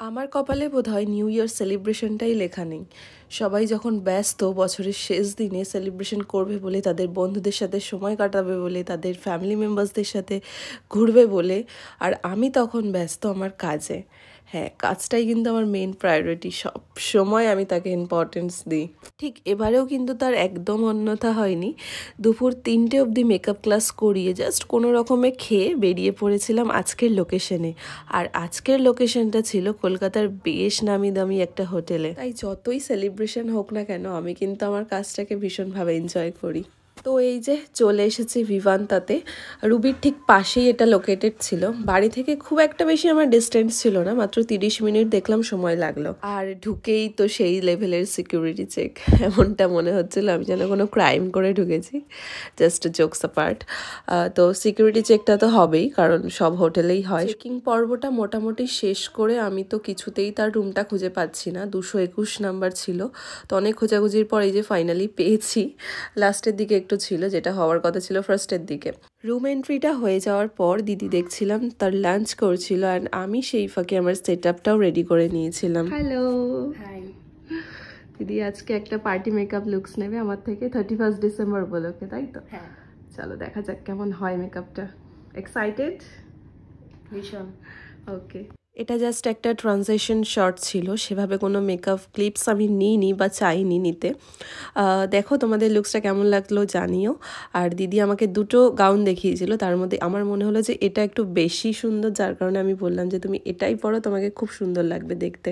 আমার কপালে বোধহয় নিউ ইয়ার সেলিব্রেশনটাই লেখা নেই। সবাই যখন ব্যস্ত বছরের শেষ দিনে সেলিব্রেশন করবে বলে, তাদের বন্ধুদের সাথে সময় কাটাবে বলে, তাদের ফ্যামিলি মেম্বার্সদের সাথে ঘুরবে বলে, আর আমি তখন ব্যস্ত আমার কাজে। হ্যাঁ, কাজটাই কিন্তু আমার মেইন প্রায়োরিটি, সব সময় আমি তাকে ইম্পর্টেন্স দিই। ঠিক এবারেও কিন্তু তার একদম অন্যথা হয়নি। দুপুর 3টে অবধি মেকআপ ক্লাস করিয়ে জাস্ট কোনো রকমে খেয়ে বেরিয়ে পড়েছিলাম আজকের লোকেশনে। আর আজকের লোকেশনটা ছিল কলকাতার বেশ নামি দামি একটা হোটেলে। তাই যতই সেলিব্রেশন হোক না কেন, আমি কিন্তু আমার কাজটাকে ভীষণভাবে এনজয় করি। তো এই যে চলে এসেছি ভিভান্তাতে। রুবির ঠিক পাশেই এটা লোকেটেড ছিল। বাড়ি থেকে খুব একটা বেশি আমার ডিস্টেন্স ছিল না, মাত্র 30 মিনিট দেখলাম সময় লাগলো। আর ঢুকেই তো সেই লেভেলের সিকিউরিটি চেক, এমনটা মনে হচ্ছিল আমি যেন কোনো ক্রাইম করে ঢুকেছি। Just jokes apart. তো সিকিউরিটি চেকটা তো হবেই, কারণ সব হোটেলেই হয়। চেকিং পর্বটা মোটামুটি শেষ করে আমি তো কিছুতেই তার রুমটা খুঁজে পাচ্ছি না। 221 নাম্বার ছিল। তো অনেক খোঁজাখুঁজির পর এই যে ফাইনালি পেয়েছি। লাস্টের দিকে একটু ছিল, যেটা হওয়ার কথা ছিল ফার্স্টের দিকে। রুম এন্ট্রিটা হয়ে যাওয়ার পর দিদি দেখছিলাম তার লাঞ্চ করছিল, অ্যান্ড আমি সেই ফাঁকে আমার সেট আপটাও রেডি করে নিয়েছিলাম। Hello, hi. দিদি আজকে একটা পার্টি মেকআপ লুকস নেবে আমার থেকে 31 ডিসেম্বর উপলক্ষে, তাই তো? হ্যাঁ, চলো দেখা যাক কেমন হয় মেকআপটা। এক্সাইটেড? ভীষণ। ওকে, এটা জাস্ট একটা ট্রানজিশন শট ছিল, সেভাবে কোনো মেকআপ ক্লিপস আমি নিইনি বা চাইনি নিতে। দেখো তোমাদের লুকসটা কেমন লাগলো জানিও। আর দিদি আমাকে দুটো গাউন দেখিয়েছিল, তার মধ্যে আমার মনে হলো যে এটা একটু বেশি সুন্দর, যার কারণে আমি বললাম যে তুমি এটাই পরো, তোমাকে খুব সুন্দর লাগবে দেখতে।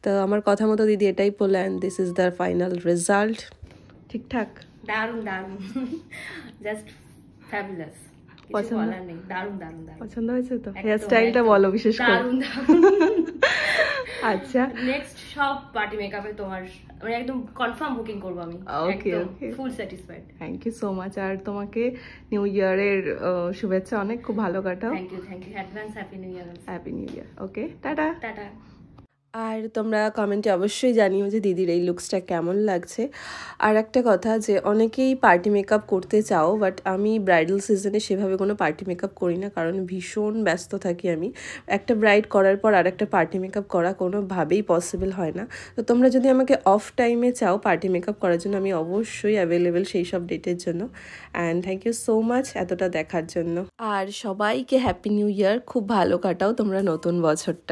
তো আমার কথা মতো দিদি এটাই পরলো, and this is the final result. ঠিকঠাক? দারুণ দারুণ, জাস্ট ফ্যাবুলাস। পছন্দ হয়েছে তো? হেয়ার স্টাইলটা বলো বিশেষ করে। আচ্ছা, নেক্সট সব পার্টি মেকআপে তোমার মানে একদম কনফার্ম বুকিং করব আমি। Okay, full satisfied. Thank you so much. আর তোমাকে নিউ ইয়ারের শুভেচ্ছা, অনেক খুব ভালো কাটাও। Thank you advance happy new year. Happy new year. Okay, tata tata. আর তোমরা কমেন্টে অবশ্যই জানিও যে দিদির এই লুকসটা কেমন লাগছে। আর একটা কথা, যে অনেকেই পার্টি মেকআপ করতে চাও, বাট আমি ব্রাইডাল সিজনে সেভাবে কোনো পার্টি মেকআপ করি না, কারণ ভীষণ ব্যস্ত থাকি আমি। একটা ব্রাইড করার পর আর একটা পার্টি মেকআপ করা কোনোভাবেই পসিবল হয় না। তো তোমরা যদি আমাকে অফ টাইমে চাও পার্টি মেকআপ করার জন্য, আমি অবশ্যই অ্যাভেলেবেল সেই সব ডেটের জন্য। And thank you so much এতটা দেখার জন্য। আর সবাইকে হ্যাপি নিউ ইয়ার, খুব ভালো কাটাও তোমরা নতুন বছরটা।